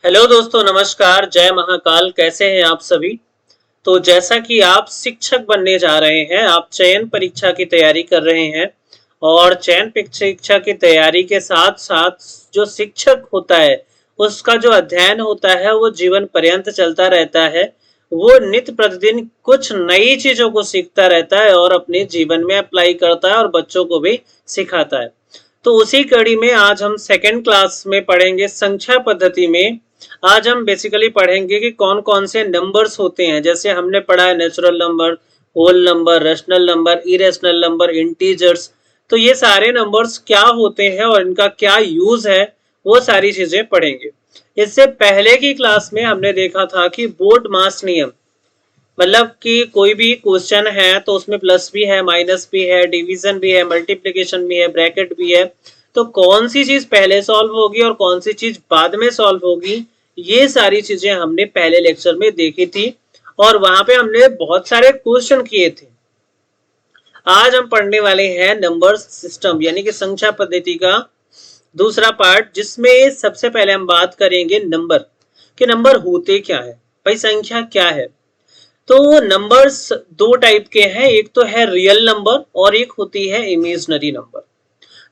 Hello दोस्तों, नमस्कार, जय महाकाल। कैसे हैं आप सभी। तो जैसा कि आप शिक्षक बनने जा रहे हैं, आप चयन परीक्षा की तैयारी कर रहे हैं और चयन परीक्षा की तैयारी के साथ साथ जो शिक्षक होता है उसका जो अध्ययन होता है वो जीवन पर्यंत चलता रहता है। वो नित्य प्रतिदिन कुछ नई चीजों को सीखता रहता है और अपने जीवन में अप्लाई करता है और बच्चों को भी सिखाता है। तो उसी कड़ी में आज हम सेकेंड क्लास में पढ़ेंगे संख्या पद्धति में। आज हम बेसिकली पढ़ेंगे कि कौन कौन से नंबर्स होते हैं। जैसे हमने पढ़ा है natural number, whole number, rational number, irrational number, integers. तो ये सारे नंबर्स क्या होते हैं और इनका क्या यूज है, वो सारी चीजें पढ़ेंगे। इससे पहले की क्लास में हमने देखा था कि बोर्ड मास नियम, मतलब कि कोई भी क्वेश्चन है तो उसमें प्लस भी है, माइनस भी है, डिवीजन भी है, मल्टीप्लिकेशन भी है, ब्रैकेट भी है। तो कौन सी चीज पहले सॉल्व होगी और कौन सी चीज बाद में सॉल्व होगी, ये सारी चीजें हमने पहले लेक्चर में देखी थी और वहां पे हमने बहुत सारे क्वेश्चन किए थे। आज हम पढ़ने वाले हैं नंबर सिस्टम यानी कि संख्या पद्धति का दूसरा पार्ट, जिसमें सबसे पहले हम बात करेंगे नंबर कि नंबर होते क्या है, भाई संख्या क्या है। तो नंबर्स दो टाइप के हैं, एक तो है रियल नंबर और एक होती है इमेजिनरी नंबर।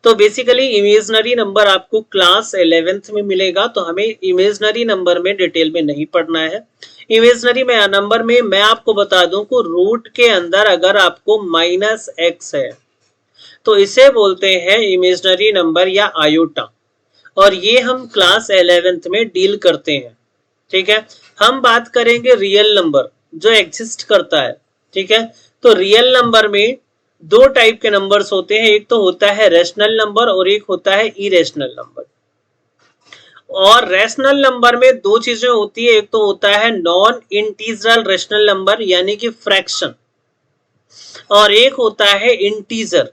तो बेसिकली इमेजिनरी नंबर आपको क्लास 11th में मिलेगा, तो हमें इमेजिनरी नंबर में डिटेल में नहीं पढ़ना है। इमेजिनरी में नंबर में मैं आपको बता दूं कि रूट के अंदर अगर आपको -x है तो इसे बोलते हैं इमेजिनरी नंबर या आयोटा, और ये हम क्लास 11th में डील करते हैं। ठीक है, हम बात करेंगे रियल नंबर जो एग्जिस्ट करता है। ठीक है, तो रियल नंबर में दो टाइप के नंबर्स होते हैं, एक तो होता है रेशनल नंबर और एक होता है इरेशनल नंबर। और रेशनल नंबर में दो चीजें होती है, एक तो होता है नॉन इंटीजरल रेशनल नंबर यानी कि फ्रैक्शन, और एक होता है इंटीजर।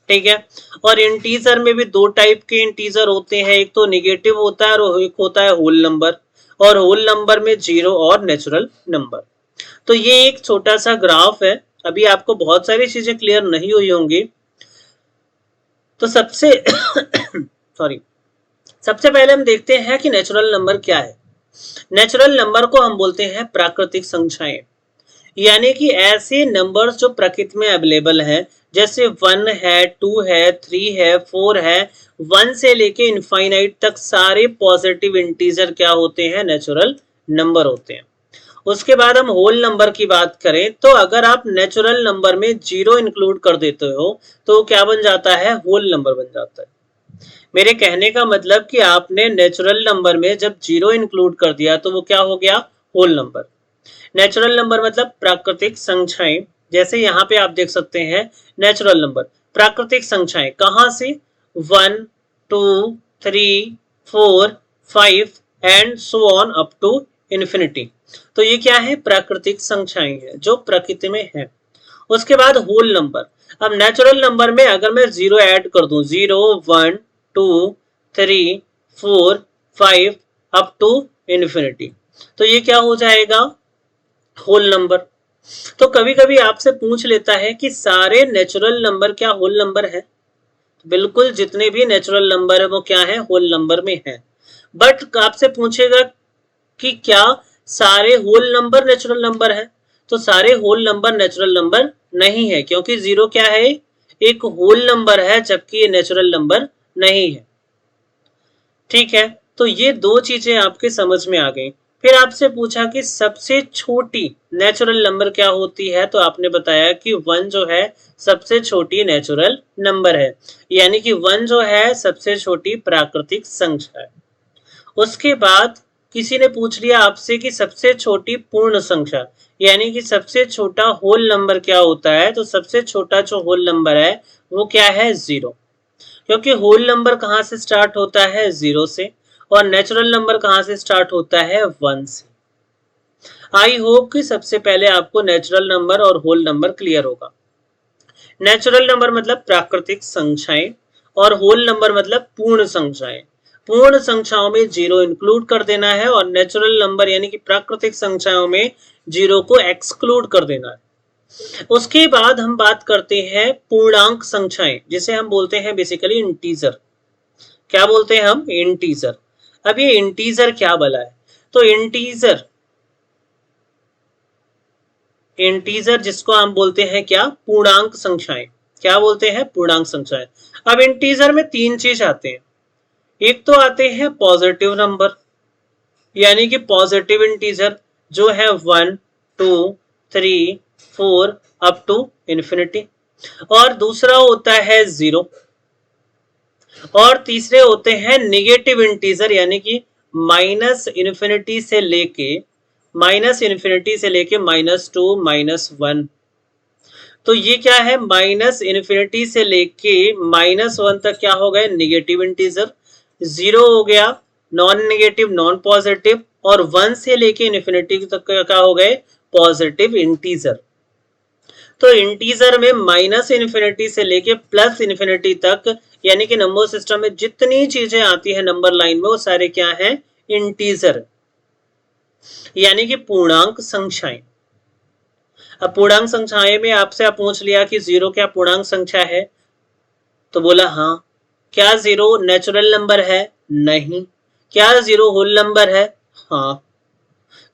ठीक है, और इंटीजर में भी दो टाइप के इंटीजर होते हैं, एक तो निगेटिव होता है और एक होता है होल नंबर, और होल नंबर में जीरो और नेचुरल नंबर। तो ये एक छोटा सा ग्राफ है, अभी आपको बहुत सारी चीजें क्लियर नहीं हुई होंगी। तो सबसे सॉरी सबसे पहले हम देखते हैं कि नेचुरल नंबर क्या है। नेचुरल नंबर को हम बोलते हैं प्राकृतिक संख्याएं, यानी कि ऐसे नंबर्स जो प्रकृति में अवेलेबल है, जैसे 1 है, 2 है, 3 है, 4 है, 1 से लेके इनफाइनाइट तक सारे पॉजिटिव इंटीजर क्या होते हैं, नेचुरल नंबर होते हैं। उसके बाद हम होल नंबर की बात करें तो अगर आप नेचुरल नंबर में जीरो इंक्लूड कर देते हो तो क्या बन जाता है, होल नंबर बन जाता है। मेरे कहने का मतलब कि आपने नेचुरल नंबर में जब जीरो इंक्लूड कर दिया तो वो क्या हो गया, होल नंबर। नेचुरल नंबर मतलब प्राकृतिक संख्याएं, जैसे यहाँ पे आप देख सकते हैं नेचुरल नंबर प्राकृतिक संख्याएं कहां से, 1 2 3 4 5 and so on up to infinity. तो ये क्या है, प्राकृतिक संख्याएं हैं जो प्रकृति में है। उसके बाद होल नंबर। अब नेचुरल नंबर में अगर मैं जीरो ऐड कर दूं, 0 1 2 3 4 5 अप टू इन्फिनिटी, तो ये क्या हो जाएगा, होल नंबर। तो कभी कभी आपसे पूछ लेता है कि सारे नेचुरल नंबर क्या होल नंबर है। बिल्कुल, जितने भी नेचुरल नंबर है वो क्या है, होल नंबर में है। बट आपसे पूछेगा कि क्या सारे होल नंबर नेचुरल नंबर है, तो सारे होल नंबर नेचुरल नंबर नहीं है, क्योंकि जीरो क्या है, एक होल नंबर है, जबकि ये नेचुरल नंबर नहीं है। ठीक है, तो ये दो चीजें आपके समझ में आ गई। फिर आपसे पूछा कि सबसे छोटी नेचुरल नंबर क्या होती है, तो आपने बताया कि 1 जो है सबसे छोटी नेचुरल नंबर है, यानी कि 1 जो है सबसे छोटी प्राकृतिक संख्या है। उसके बाद किसी ने पूछ लिया आपसे कि सबसे छोटी पूर्ण संख्या यानी कि सबसे छोटा होल नंबर क्या होता है, तो सबसे छोटा जो होल नंबर है वो क्या है, जीरो। क्योंकि होल नंबर कहां से स्टार्ट होता है, जीरो से, और नेचुरल नंबर कहां से स्टार्ट होता है, 1 से। आई होप कि सबसे पहले आपको नेचुरल नंबर और होल नंबर क्लियर होगा। नेचुरल नंबर मतलब प्राकृतिक संख्याएं और होल नंबर मतलब पूर्ण संख्याएं। पूर्ण संख्याओं में जीरो इंक्लूड कर देना है और नेचुरल नंबर यानी कि प्राकृतिक संख्याओं में जीरो को एक्सक्लूड कर देना है। उसके बाद हम बात करते हैं पूर्णांक संख्याएं, जिसे हम बोलते हैं बेसिकली इंटीजर। क्या बोलते हैं हम, इंटीजर। अब ये इंटीजर क्या बला है? तो इंटीजर जिसको हम बोलते हैं क्या? पूर्णांक संख्याएं। क्या बोलते हैं? पूर्णांक संख्याएं। अब इंटीजर में तीन चीज आते हैं। एक तो आते हैं पॉजिटिव नंबर, यानी कि पॉजिटिव इंटीजर जो है 1 2 3 4 अप टू इंफिनिटी। और दूसरा होता है 0। और तीसरे होते हैं निगेटिव इंटीजर, यानी कि माइनस इन्फिनिटी से लेके -2 -1। तो ये क्या है? माइनस इन्फिनिटी से लेके -1 तक क्या हो गए? Negative integer. 0 हो गया नॉन नेगेटिव नॉन पॉजिटिव, और 1 से लेके इन्फिनिटी तक क्या हो गए? Positive integer. तो इंटीजर में माइनस इन्फिनिटी से लेके प्लस इन्फिनिटी तक, यानी कि नंबर सिस्टम में जितनी चीजें आती है नंबर लाइन में, वो सारे क्या है? इंटीजर, यानी कि पूर्णांक संख्याएं। अब पूर्णांक संख्याएं में आपसे आप पूछ लिया कि 0 क्या पूर्णांक संख्या है? तो बोला हाँ। क्या 0 नेचुरल नंबर है? नहीं। क्या 0 होल नंबर है? हाँ।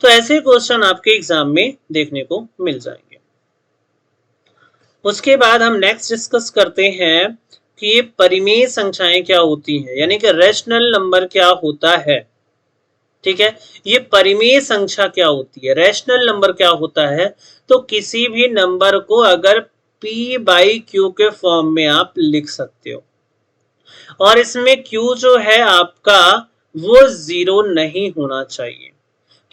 तो ऐसे क्वेश्चन आपके एग्जाम में देखने को मिल जाएंगे। उसके बाद हम नेक्स्ट डिस्कस करते हैं कि ये परिमेय संख्याएं क्या होती हैं, यानी कि रैशनल नंबर क्या होता है। ठीक है, ये परिमेय संख्या क्या होती है, रैशनल नंबर क्या होता है? तो किसी भी नंबर को अगर p/q के फॉर्म में आप लिख सकते हो, और इसमें q जो है आपका वो 0 नहीं होना चाहिए।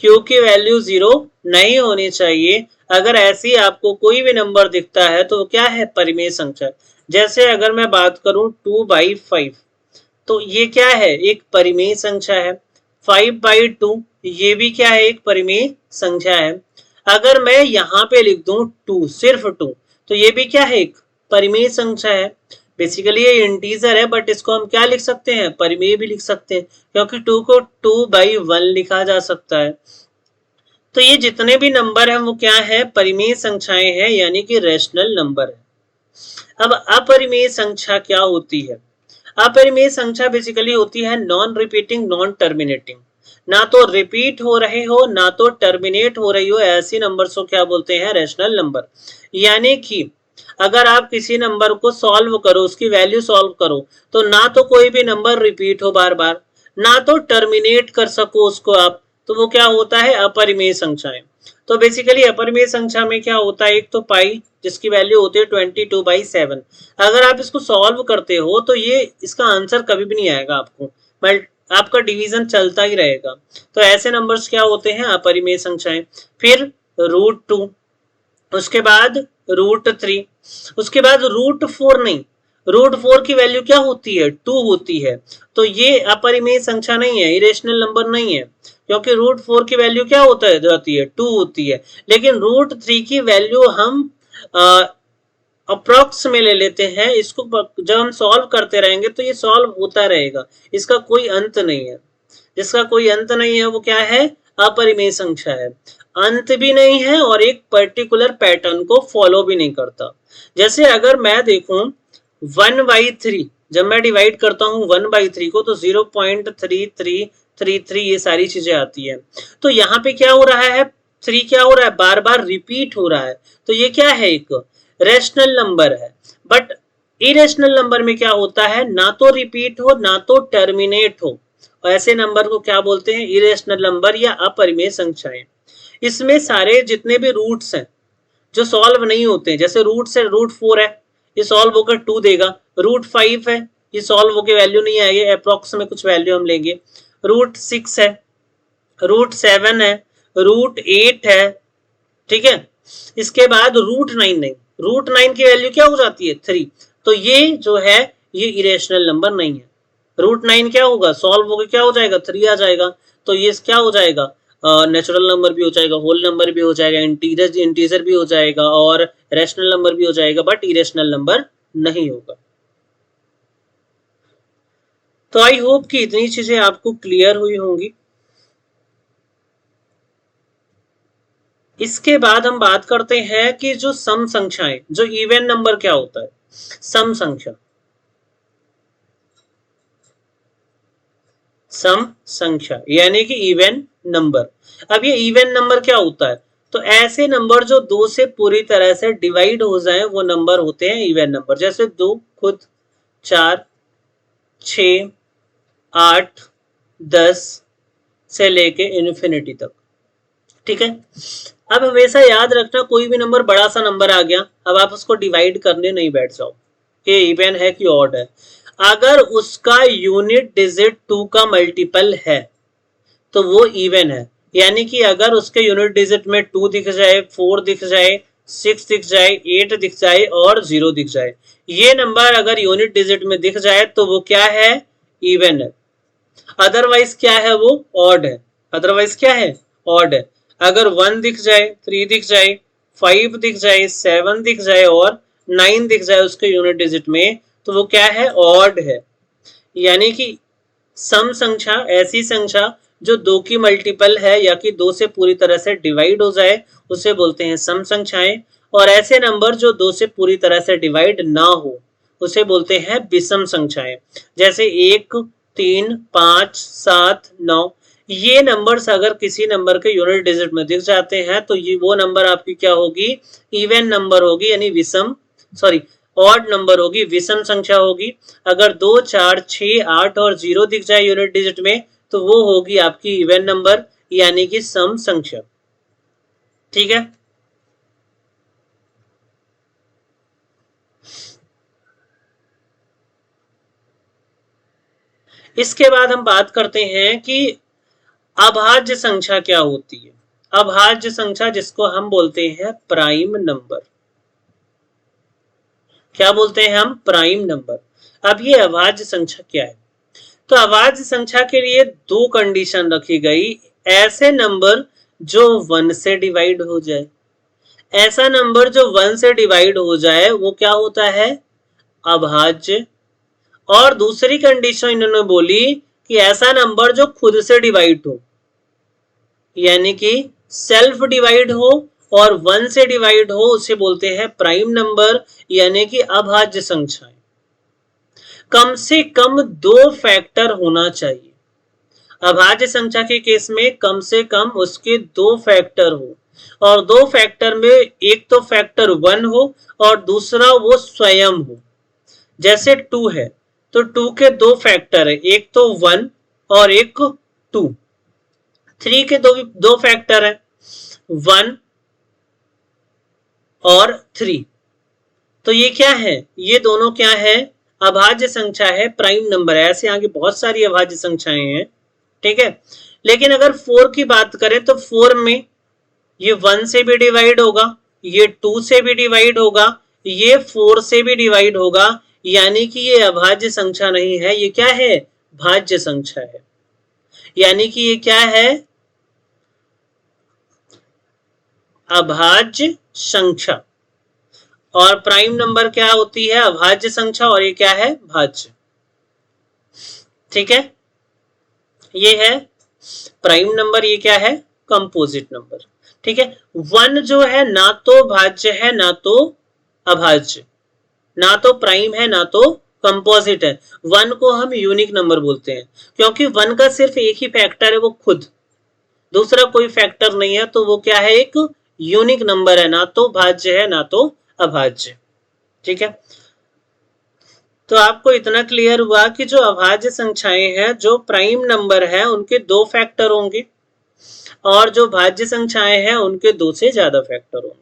q की वैल्यू 0 नहीं होनी चाहिए। अगर ऐसी आपको कोई भी नंबर दिखता है तो क्या है? परिमेय संख्या। जैसे अगर मैं बात करूं 2/5, तो ये क्या है? एक परिमेय संख्या है। 5/2 ये भी क्या है? एक परिमेय संख्या है। अगर मैं यहाँ पे लिख दूं 2, सिर्फ 2, तो ये भी क्या है? एक परिमेय संख्या है। बेसिकली ये इंटीजर है, बट इसको हम क्या लिख सकते हैं? परिमेय भी लिख सकते हैं, क्योंकि 2 को 2/1 लिखा जा सकता है। तो ये जितने भी नंबर हैं वो क्या है? परिमेय संख्याएं हैं, यानी कि रैशनल नंबर है। अब अपरिमेय संख्या क्या होती है? अपरिमेय संख्या बेसिकली होती है नॉन रिपीटिंग नॉन टर्मिनेटिंग। ना तो रिपीट हो रहे हो ना तो टर्मिनेट हो रही हो, ऐसी नंबर्स को क्या बोलते हैं? Rational number. यानी कि अगर आप किसी नंबर को सॉल्व करो, उसकी वैल्यू सॉल्व करो, तो ना तो कोई भी नंबर रिपीट हो बार बार, ना तो टर्मिनेट कर सको उसको आप, तो वो क्या होता है? अपरिमेय संख्याएं। तो बेसिकली अपरिमेय संख्या में क्या होता है? एक तो पाई जिसकी वैल्यू होती है 22/7। अगर आप इसको सॉल्व करते हो तो ये इसका आंसर कभी भी नहीं आएगा आपको, बट आपका डिवीजन चलता ही रहेगा। तो ऐसे नंबर्स क्या होते हैं? अपरिमेय संख्याएं। फिर √2, उसके बाद √3, उसके बाद √4 नहीं, √4 की वैल्यू क्या होती है? 2 होती है। तो ये अपरिमेय संख्या नहीं है, इरेशनल नंबर नहीं है, क्योंकि √4 की वैल्यू क्या होता है? जाती है 2 होती है। लेकिन √3 की वैल्यू हम अप्रोक्स में ले लेते हैं। इसको जब हम सॉल्व करते रहेंगे तो ये सॉल्व होता रहेगा, इसका कोई अंत नहीं है। जिसका कोई अंत नहीं है वो क्या है? अपरिमेय संख्या है। अंत भी नहीं है और एक पर्टिकुलर पैटर्न को फॉलो भी नहीं करता। जैसे अगर मैं देखूं 1/3, जब मैं डिवाइड करता हूं 1/3 को, तो 0.3333 ये सारी चीजें आती है। तो यहाँ पे क्या हो रहा है? 3 क्या हो रहा है? बार बार रिपीट हो रहा है। तो ये क्या है? एक रैशनल नंबर है। बट इरेशनल नंबर में क्या होता है? ना तो रिपीट हो ना तो टर्मिनेट हो। ऐसे नंबर को क्या बोलते हैं? इरेशनल नंबर या अपरिमेय संख्याएं। इसमें सारे जितने भी रूट्स हैं जो सॉल्व नहीं होते हैं, जैसे रूट से √4 है, ये सॉल्व होकर 2 देगा। √5 है, ये सॉल्व होकर वैल्यू नहीं आएगी, अप्रोक्स में कुछ वैल्यू हम लेंगे। √6 है, √7 है, √8 है, ठीक है। इसके बाद √9 नहीं, √9 की वैल्यू क्या हो जाती है? 3। तो ये जो है ये इरेशनल नंबर नहीं है। √9 क्या होगा? सॉल्व होकर क्या हो जाएगा? 3 आ जाएगा। तो ये क्या हो जाएगा? नेचुरल नंबर भी हो जाएगा, होल नंबर भी हो जाएगा, इंटीजर भी हो जाएगा, और रैशनल नंबर भी हो जाएगा, बट इरेशनल नंबर नहीं होगा। तो आई होप कि इतनी चीजें आपको क्लियर हुई होंगी। इसके बाद हम बात करते हैं कि जो सम संख्याएं, जो इवन नंबर क्या होता है? सम संख्या। सम संख्या यानी कि इवन नंबर। अब ये इवन नंबर क्या होता है? तो ऐसे नंबर जो 2 से पूरी तरह से डिवाइड हो जाए वो नंबर होते हैं इवन नंबर। जैसे 2 खुद, 4, 6, 8, 10 से लेके इन्फिनिटी तक। ठीक है। अब हमेशा याद रखना, कोई भी नंबर बड़ा सा नंबर आ गया, अब आप उसको डिवाइड करने नहीं बैठ जाओ कि इवन है कि ऑड है। अगर उसका यूनिट डिजिट 2 का मल्टीपल है तो वो इवन है। यानी कि अगर उसके यूनिट डिजिट में 2 दिख जाए, 4 दिख जाए, 6 दिख जाए, 8 दिख जाए और 0 दिख जाए, ये नंबर अगर यूनिट डिजिट में दिख जाए तो वो क्या है? इवन है। अदरवाइज क्या है? वो ऑड है। अदरवाइज क्या है? ऑड है। अगर 1 दिख जाए, 3 दिख जाए, 5 दिख जाए, 7 दिख जाए और 9 दिख जाए उसके यूनिट डिजिट में, तो वो क्या है? ऑड है। यानी कि सम संख्या ऐसी संख्या जो 2 की मल्टीपल है या कि 2 से पूरी तरह से डिवाइड हो जाए उसे बोलते हैं सम संख्याएं। और ऐसे नंबर जो 2 से पूरी तरह से डिवाइड ना हो उसे बोलते हैं विषम संख्याएं। जैसे 1, 3, 5, 7, 9, ये नंबर्स अगर किसी नंबर के यूनिट डिजिट में दिख जाते हैं तो ये वो नंबर आपकी क्या होगी? इवन नंबर होगी, यानी विषम ऑड नंबर होगी, विषम संख्या होगी। अगर 2, 4, 6, 8 और 0 दिख जाए यूनिट डिजिट में तो वो होगी आपकी इवन नंबर यानी कि सम संख्या। ठीक है। इसके बाद हम बात करते हैं कि अभाज्य संख्या क्या होती है। अभाज्य संख्या जिसको हम बोलते हैं प्राइम नंबर। क्या बोलते हैं हम? Prime number. अब ये अभाज्य संख्या क्या है? तो अभाज्य संख्या के लिए 2 कंडीशन रखी गई। ऐसे नंबर जो 1 से डिवाइड हो जाए, ऐसा नंबर जो 1 से डिवाइड हो जाए वो क्या होता है? अभाज्य। और दूसरी कंडीशन इन्होंने बोली कि ऐसा नंबर जो खुद से डिवाइड हो, यानी कि सेल्फ डिवाइड हो और 1 से डिवाइड हो, उसे बोलते हैं प्राइम नंबर यानी कि अभाज्य संख्याएं। कम से कम 2 फैक्टर होना चाहिए। अभाज्य संख्या के केस में कम से कम उसके 2 फैक्टर हो, और 2 फैक्टर में एक तो फैक्टर 1 हो और दूसरा वो स्वयं हो। जैसे 2 है तो 2 के 2 फैक्टर है, एक तो 1 और एक 2। 3 के दो फैक्टर है, 1 और 3। तो ये क्या है? ये दोनों क्या है? अभाज्य संख्या है, प्राइम नंबर है। ऐसे आगे बहुत सारी अभाज्य संख्याएं हैं। ठीक है। लेकिन अगर 4 की बात करें तो 4 में ये 1 से भी डिवाइड होगा, ये 2 से भी डिवाइड होगा, ये 4 से भी डिवाइड होगा, यानी कि ये अभाज्य संख्या नहीं है, ये क्या है? भाज्य संख्या है। यानी कि ये क्या है? अभाज्य संख्या। और प्राइम नंबर क्या होती है? अभाज्य संख्या। और ये क्या है? भाज्य। ठीक है। ये है प्राइम नंबर, ये क्या है? Composite number. ठीक है। 1 जो है ना तो भाज्य है ना तो अभाज्य, ना तो प्राइम है ना तो कंपोजिट है। 1 को हम यूनिक नंबर बोलते हैं क्योंकि 1 का सिर्फ एक ही फैक्टर है, वो खुद, दूसरा कोई फैक्टर नहीं है, तो वो क्या है? एक यूनिक नंबर है, ना तो भाज्य है ना तो अभाज्य। ठीक है। तो आपको इतना क्लियर हुआ कि जो अभाज्य संख्याएं हैं, जो प्राइम नंबर है, उनके 2 फैक्टर होंगे और जो भाज्य संख्याएं हैं उनके 2 से ज्यादा फैक्टर होंगे।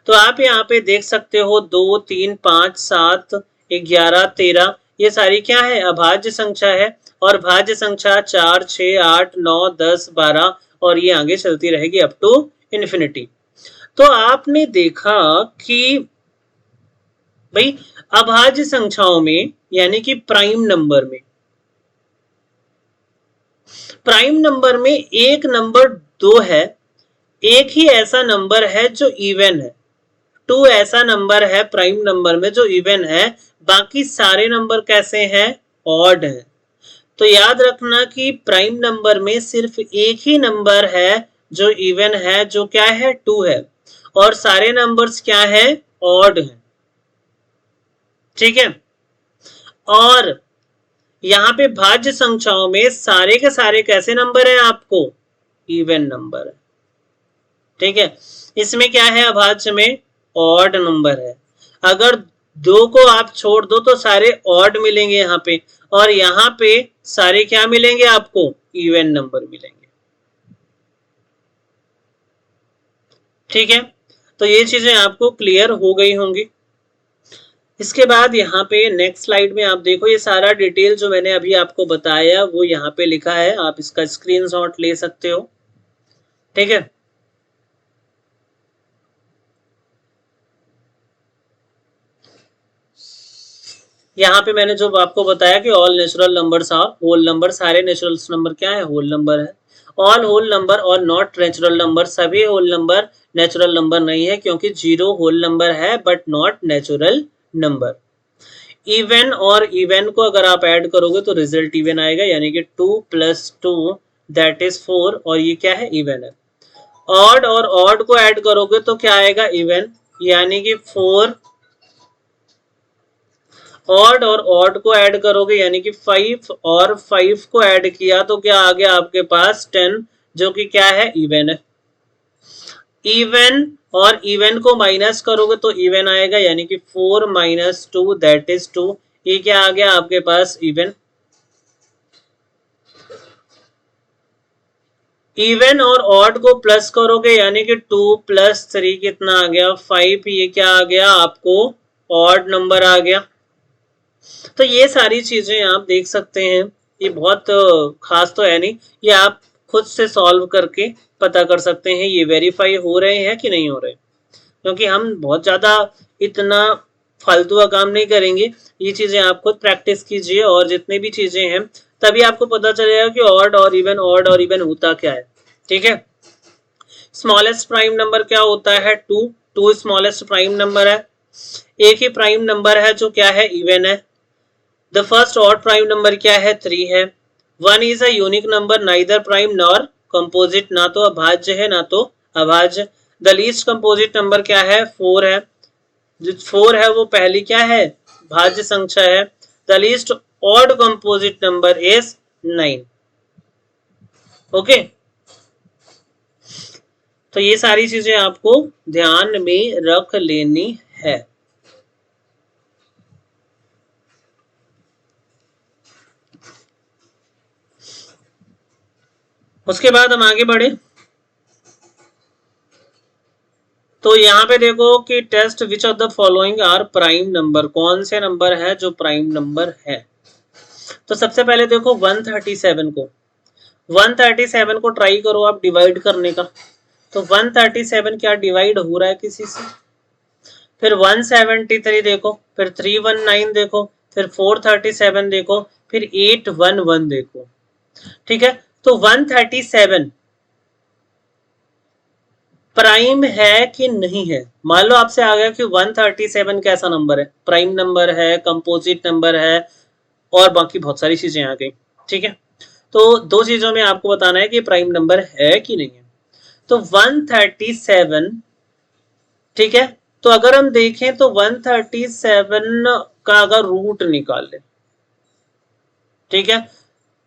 तो आप यहाँ पे देख सकते हो 2, 3, 5, 7, 11, 13, ये सारी क्या है? अभाज्य संख्या है। और भाज्य संख्या 4, 6, 8, 9, 10, 12 और ये आगे चलती रहेगी अप टू इन्फिनिटी। तो आपने देखा कि भाई अभाज्य संख्याओं में यानी कि प्राइम नंबर में एक नंबर 2 है, एक ही ऐसा नंबर है जो इवन है। 2 ऐसा नंबर है प्राइम नंबर में जो इवन है, बाकी सारे नंबर कैसे हैं? ऑड है। तो याद रखना कि प्राइम नंबर में सिर्फ एक ही नंबर है जो इवन है, जो क्या है? 2 है, और सारे नंबर्स क्या है? ऑड है। ठीक है। और यहाँ पे भाज्य संख्याओं में सारे के सारे कैसे नंबर है आपको, इवन नंबर है। ठीक है, इसमें क्या है अभाज्य में, ऑड नंबर है। अगर दो को आप छोड़ दो तो सारे ऑड मिलेंगे यहाँ पे, और यहाँ पे सारे क्या मिलेंगे आपको, इवन नंबर मिलेंगे। ठीक है, तो ये चीजें आपको क्लियर हो गई होंगी। इसके बाद यहाँ पे नेक्स्ट स्लाइड में आप देखो, ये सारा डिटेल जो मैंने अभी आपको बताया वो यहाँ पे लिखा है, आप इसका स्क्रीनशॉट ले सकते हो। ठीक है, यहाँ पे मैंने जो आपको बताया कि all natural numbers are whole number, सारे नेचुरल नंबर क्या है, होल नंबर है। ऑल होल नंबर और नॉट नेचुरल नंबर, सभी होल नंबर नेचुरल नंबर नहीं है, क्योंकि जीरो होल नंबर है but not natural number. Even और इवन को अगर आप ऐड करोगे तो रिजल्ट इवन आएगा, यानी कि 2 + 2 दैट इज 4, और ये क्या है, इवन है। ऑड और ऑड को ऐड करोगे तो क्या आएगा, इवन, यानी कि 4। ऑड और ऑड को ऐड करोगे यानी कि 5, और 5 को ऐड किया तो क्या आ गया आपके पास 10, जो कि क्या है, इवन है। इवन और इवन को माइनस करोगे तो इवन आएगा, यानी कि 4 - 2 दैट इज 2, ये क्या आ गया आपके पास, इवन। इवन और ऑड को प्लस करोगे यानी कि 2 + 3 कितना आ गया, 5, ये क्या आ गया आपको, ऑड नंबर आ गया। तो ये सारी चीजें आप देख सकते हैं, ये बहुत खास तो है नहीं, ये आप खुद से सॉल्व करके पता कर सकते हैं ये वेरीफाई हो रहे हैं कि नहीं हो रहे, क्योंकि हम बहुत ज्यादा इतना फालतू का काम नहीं करेंगे। ये चीजें आप खुद प्रैक्टिस कीजिए, और जितने भी चीजें हैं तभी आपको पता चलेगा कि ऑड और इवन होता क्या है। ठीक है, स्मॉलेस्ट प्राइम नंबर क्या होता है, 2 स्मॉलेस्ट प्राइम नंबर है। एक ही प्राइम नंबर है जो क्या है, इवन है। The first odd prime number क्या है, 3 है। 1 is a unique number, neither prime nor composite, ना तो अभाज्य है ना तो अभाज्य। द लीस्ट कंपोजिट नंबर क्या है, 4 है। जो 4 है वो पहली क्या है, भाज्य संख्या है। The least odd composite number is 9। Okay, तो ये सारी चीजें आपको ध्यान में रख लेनी है। उसके बाद हम आगे बढ़े, तो यहाँ पे देखो कि test which of the following are prime number, कौन से नंबर है जो प्राइम नंबर है। तो सबसे पहले देखो 137 को, 137 को ट्राई करो आप डिवाइड करने का, तो 137 क्या डिवाइड हो रहा है किसी से। फिर 173 देखो, फिर 319 देखो, फिर 437 देखो, फिर 811 देखो। ठीक है, तो 137 प्राइम है कि नहीं है। मान लो आपसे आ गया कि 137 कैसा नंबर है, प्राइम नंबर है, कंपोजिट नंबर है, और बाकी बहुत सारी चीजें आ गई। ठीक है, तो दो चीजों में आपको बताना है कि प्राइम नंबर है कि नहीं है। तो 137, ठीक है, तो अगर हम देखें तो 137 का अगर रूट निकाल ले, ठीक है,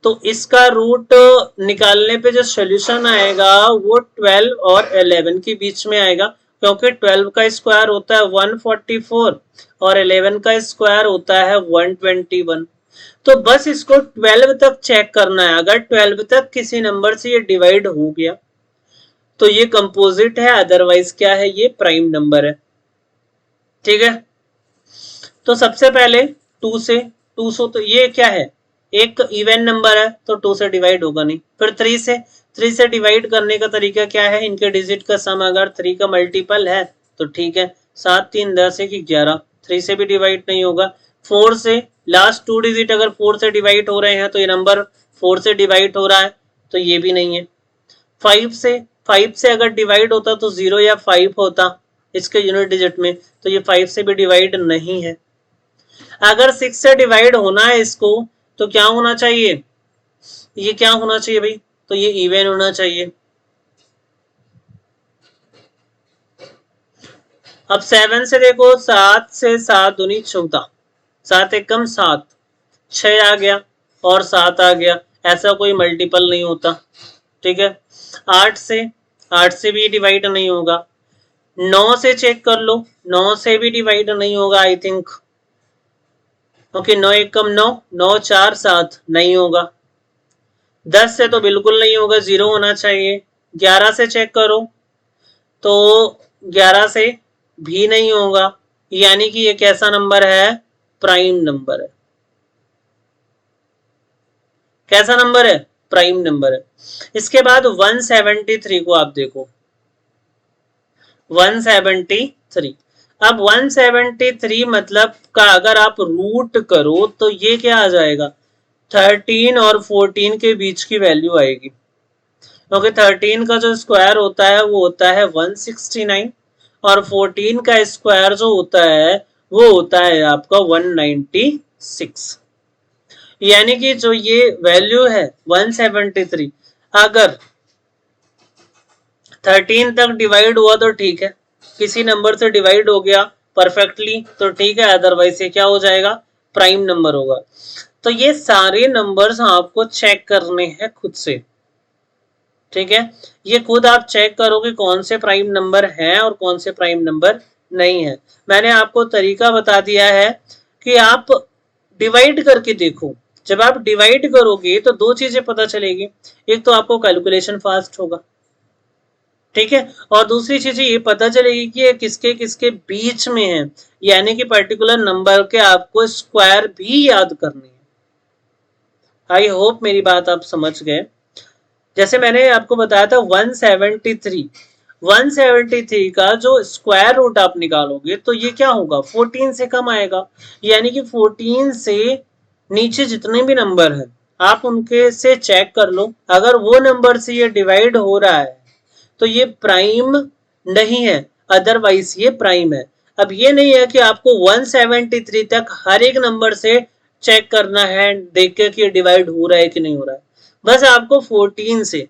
तो इसका रूट निकालने पे जो सोल्यूशन आएगा वो 12 और 11 के बीच में आएगा, क्योंकि 12 का स्क्वायर होता है 144 और 11 का स्क्वायर होता है 121। तो बस इसको 12 तक चेक करना है, अगर 12 तक किसी नंबर से ये डिवाइड हो गया तो ये कंपोजिट है, अदरवाइज क्या है, ये प्राइम नंबर है। ठीक है, तो सबसे पहले 2 से, 200 तो ये क्या है, एक इवन नंबर है तो 2 से डिवाइड होगा नहीं। फिर 3 से डिवाइड करने का तरीका क्या है, इनके डिजिट का सम अगर 3 का मल्टीपल है तो ठीक है, 7 3 10 1 11, 3 से भी डिवाइड नहीं होगा। 4 से, लास्ट 2 डिजिट अगर 4 से डिवाइड हो रहे हैं तो ये नंबर 4 से डिवाइड हो रहा है, तो ये भी नहीं है। 5 से अगर डिवाइड होता तो 0 या 5 होता इसके यूनिट डिजिट में, तो ये 5 से भी डिवाइड नहीं है। अगर 6 से डिवाइड होना है इसको तो क्या होना चाहिए, ये क्या होना चाहिए भाई, तो ये इवन होना चाहिए। अब 7 से देखो, 7 से 7 दूनी 14, 7 एकम 7, 6 आ गया। और 7 आ गया, ऐसा कोई मल्टीपल नहीं होता। ठीक है, 8 से भी डिवाइड नहीं होगा। 9 से चेक कर लो, 9 से भी डिवाइड नहीं होगा आई थिंक। ओके, 9 एकम 9, 9 4 7 नहीं होगा। 10 से तो बिल्कुल नहीं होगा, 0 होना चाहिए। 11 से चेक करो तो 11 से भी नहीं होगा, यानी कि ये कैसा नंबर है? प्राइम नंबर है। कैसा नंबर है? प्राइम नंबर है। इसके बाद 173 को आप देखो, 173। अब 173 मतलब का अगर आप रूट करो तो ये क्या आ जाएगा? 13 और 14 के बीच की वैल्यू आएगी, क्योंकि 13 का जो स्क्वायर होता है वो होता है 169 और 14 का स्क्वायर जो होता है वो होता है आपका 196। यानी कि जो ये वैल्यू है 173, अगर 13 तक डिवाइड हुआ तो ठीक है, किसी नंबर से डिवाइड हो गया परफेक्टली तो ठीक है, अदरवाइज ये क्या हो जाएगा? प्राइम नंबर होगा। तो ये सारे नंबर्स आपको चेक करने हैं खुद से। ठीक है, ये खुद आप चेक करोगे कौन से प्राइम नंबर हैं और कौन से प्राइम नंबर नहीं है। मैंने आपको तरीका बता दिया है कि आप डिवाइड करके देखो। जब आप डिवाइड करोगे तो दो चीजें पता चलेगी, एक तो आपको कैलकुलेशन फास्ट होगा, ठीक है, और दूसरी चीज ये पता चलेगी कि ये किसके किसके बीच में है, यानी कि पर्टिकुलर नंबर के आपको स्क्वायर भी याद करने हैं। आई होप मेरी बात आप समझ गए। जैसे मैंने आपको बताया था 173 का जो स्क्वायर रूट आप निकालोगे तो ये क्या होगा? 14 से कम आएगा, यानी कि 14 से नीचे जितने भी नंबर हैं आप उनके से चेक कर लो, अगर वो नंबर से ये डिवाइड हो रहा है तो ये प्राइम नहीं है, अदरवाइज ये प्राइम है। अब ये नहीं है कि आपको 173 तक हर एक नंबर से चेक करना है, देख के कि डिवाइड हो रहा है कि नहीं हो रहा है। बस आपको 14 से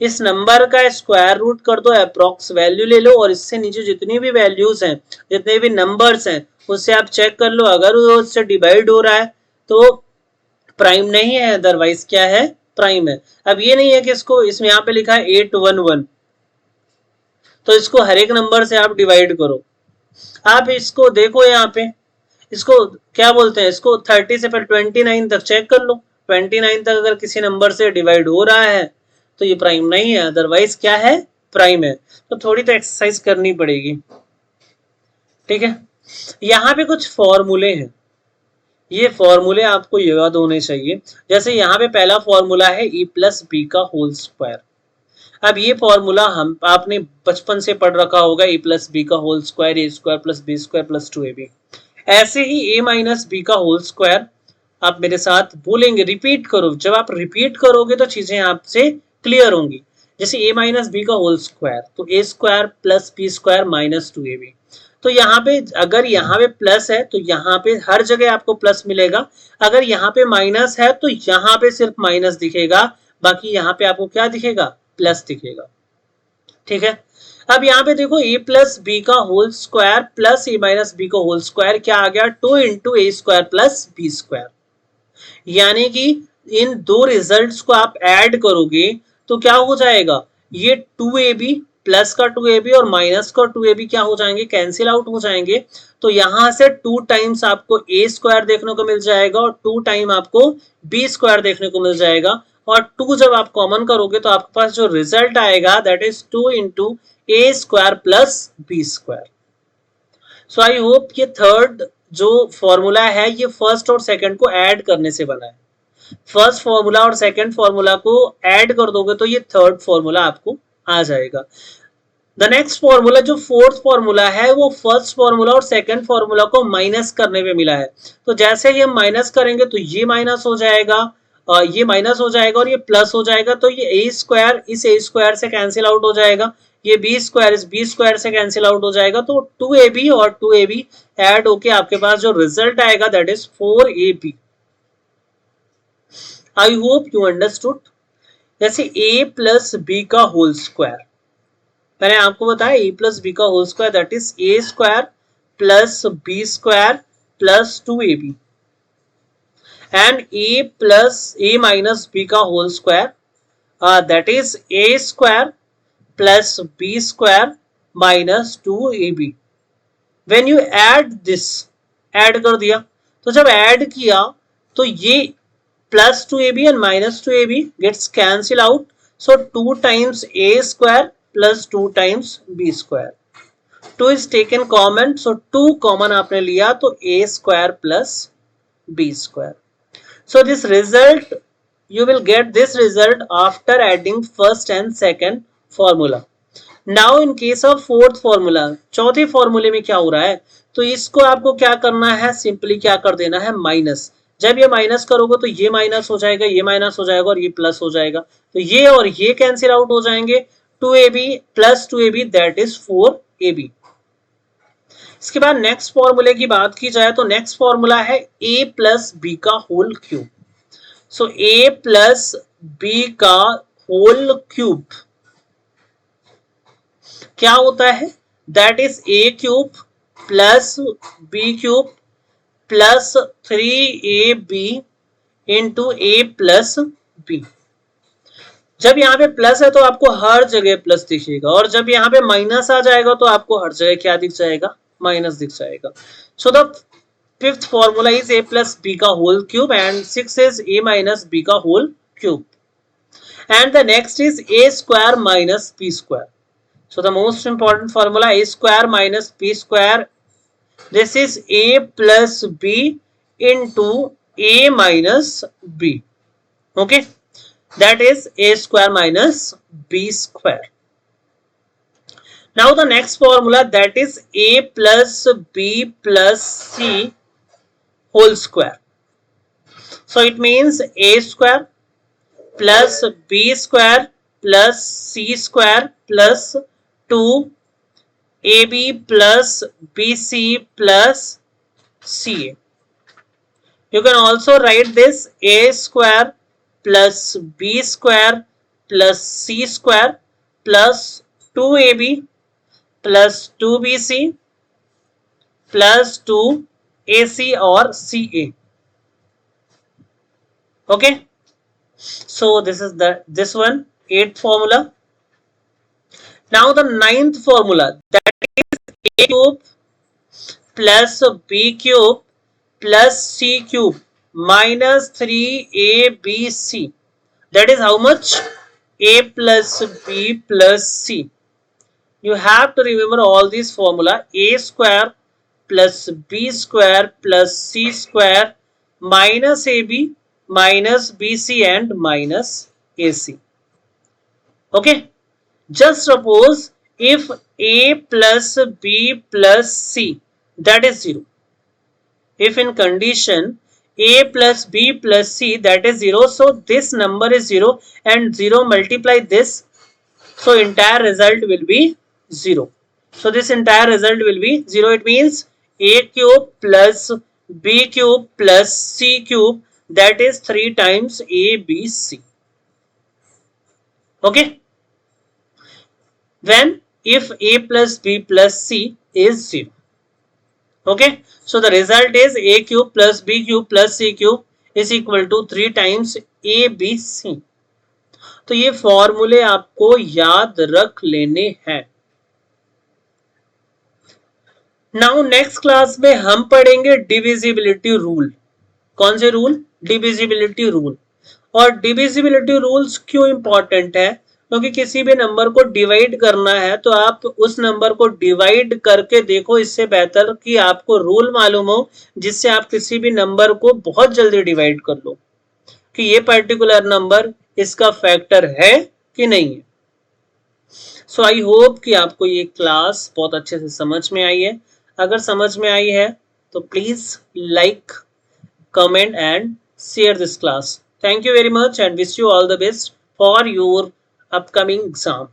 इस नंबर का स्क्वायर रूट कर दो, अप्रोक्स वैल्यू ले लो और इससे नीचे जितनी भी वैल्यूज हैं, जितने भी नंबर्स हैं, उससे आप चेक कर लो, अगर वो उससे डिवाइड हो रहा है तो प्राइम नहीं है, अदरवाइज क्या है? प्राइम है। अब ये नहीं है कि इसको इसमें यहाँ पे लिखा है 811 तो इसको हर एक नंबर से आप डिवाइड करो। आप इसको देखो, यहाँ पे इसको क्या बोलते हैं, इसको 30 से फिर 29 तक चेक कर लो। 29 तक अगर किसी नंबर से डिवाइड हो रहा है तो ये प्राइम नहीं है, अदरवाइज क्या है? प्राइम है। तो थोड़ी तो एक्सरसाइज करनी पड़ेगी। ठीक है, यहाँ पे कुछ फॉर्मूले हैं, ये फॉर्मूले आपको याद होने चाहिए। जैसे यहाँ पे पहला फॉर्मूला है ए प्लस बी का होल स्क्वायर। अब ये फॉर्मूला हम आपने बचपन से पढ़ रखा होगा, ए प्लस बी का whole square, A square plus B square plus 2ab। ऐसे ही ए माइनस बी का होल स्क्वायर आप मेरे साथ बोलेंगे, रिपीट करो। जब आप रिपीट करोगे तो चीजें आपसे क्लियर होंगी। जैसे ए माइनस बी का होल स्क्वायर, तो A square plus B square minus 2ab। तो यहाँ पे अगर यहाँ पे प्लस है तो यहाँ पे हर जगह आपको प्लस मिलेगा, अगर यहाँ पे माइनस है तो यहाँ पे सिर्फ माइनस दिखेगा, बाकी यहाँ पे आपको क्या दिखेगा? प्लस दिखेगा। ठीक है, अब यहाँ पे देखो ए प्लस बी का होल स्क्वायर प्लस ए माइनस बी का होल स्क्वायर क्या आ गया? 2 into A square plus B square. यानी कि इन दो रिजल्ट्स को आप ऐड करोगे तो क्या हो जाएगा? ये 2ab प्लस का 2ab और माइनस का 2ab क्या हो जाएंगे? कैंसिल आउट हो जाएंगे। तो यहां से 2 टाइम्स आपको ए स्क्वायर देखने को मिल जाएगा और 2 टाइम आपको बी स्क्वायर देखने को मिल जाएगा, और 2 जब आप कॉमन करोगे तो आपके पास जो रिजल्ट आएगा that is 2 into A square plus B square. So I hope ये थर्ड जो फॉर्मूला है ये फर्स्ट और सेकंड को ऐड करने से बना है। फर्स्ट फॉर्मूला और सेकंड फॉर्मूला को ऐड कर दोगे तो ये थर्ड फॉर्मूला आपको आ जाएगा। द नेक्स्ट फॉर्मूला जो फोर्थ फॉर्मूला है वो फर्स्ट फॉर्मूला और सेकंड फॉर्मूला को माइनस करने पे मिला है। तो जैसे ही हम माइनस करेंगे तो ये माइनस हो जाएगा, ये माइनस हो जाएगा और ये प्लस हो जाएगा, तो ये ए स्क्वायर इस ए स्क्वायर से कैंसिल आउट हो जाएगा, ये बी स्क्वायर इस बी स्क्वायर से कैंसिल आउट हो जाएगा। तो 2ab और 2ab ऐड होके आपके पास जो रिजल्ट आएगा that is 4ab। I hope you understood. जैसे a प्लस बी का होल स्क्वायर, मैंने आपको बताया a प्लस बी का whole square that is a square plus B square plus 2ab। and a plus a minus b का whole square, that is a square plus b square minus 2ab. when you add this, add कर दिया, तो जब add किया तो ये plus 2ab and minus 2ab gets cancel out, so 2 times a square plus 2 times b square. 2 is taken common, so 2 common आपने लिया तो a square plus b square. So this result, you will get this result after adding first and second formula. Now in case of fourth formula, चौथे फॉर्मूले में क्या हो रहा है, तो इसको आपको क्या करना है, सिंपली क्या कर देना है, माइनस. जब ये माइनस करोगे तो ये माइनस हो जाएगा, ये माइनस हो जाएगा और ये प्लस हो जाएगा, तो ये और ये कैंसिल आउट हो जाएंगे. 2ab plus 2ab that is 4ab. इसके बाद नेक्स्ट फॉर्मूले की बात की जाए तो नेक्स्ट फॉर्मूला है a प्लस बी का whole cube. So a plus B का होल क्यूब क्या होता है, that is a cube plus b cube plus 3ab into a plus b. जब यहाँ पे प्लस है तो आपको हर जगह प्लस दिखेगा, और जब यहाँ पे माइनस आ जाएगा तो आपको हर जगह क्या दिख जाएगा, माइनस दिख जाएगा. So the fifth formula is a plus b का whole cube and 6 is a minus b का whole cube. And the next is a square minus b square. So the most important formula a square minus b square. This is a plus b into a minus b. Okay, that is a square minus b square. Now the next formula, that is a plus b plus c whole square. So it means a square plus b square plus c square plus 2ab plus bc plus ca. You can also write this a square plus b square plus c square plus 2ab plus 2bc plus 2ac or ca. Okay, so this is this one, 8th formula. Now the 9th formula, that is a cube plus b cube plus c cube minus 3abc. That is how much, a plus b plus c. You have to remember all these formula, a square plus b square plus c square minus ab minus bc and minus ac. Okay, just suppose if a plus b plus c that is 0, if in condition a plus b plus c that is 0, so this number is 0 and 0 multiply this, so entire result will be 0. So this entire result will be 0. It means a cube plus b cube plus c cube, that is 3 times a b c. Okay, when if a plus b plus c is 0. Okay, so the result is a cube plus b cube plus c cube is equal to 3 times a b c. तो ये फॉर्मूले आपको याद रख लेने हैं. Now next class में हम पढ़ेंगे डिविजिबिलिटी रूल. कौन से रूल, डिविजिबिलिटी रूल. और डिविजिबिलिटी रूल्स क्यों इंपॉर्टेंट है, क्योंकि किसी भी नंबर को डिवाइड करना है तो आप उस नंबर को डिवाइड करके देखो, इससे बेहतर कि आपको रूल मालूम हो जिससे आप किसी भी नंबर को बहुत जल्दी डिवाइड कर लो कि ये पर्टिकुलर नंबर इसका फैक्टर है कि नहीं है. सो आई होप कि आपको ये क्लास बहुत अच्छे से समझ में आई है. अगर समझ में आई है तो please like, comment and share this class. Thank you very much and wish you all the best for your upcoming exam.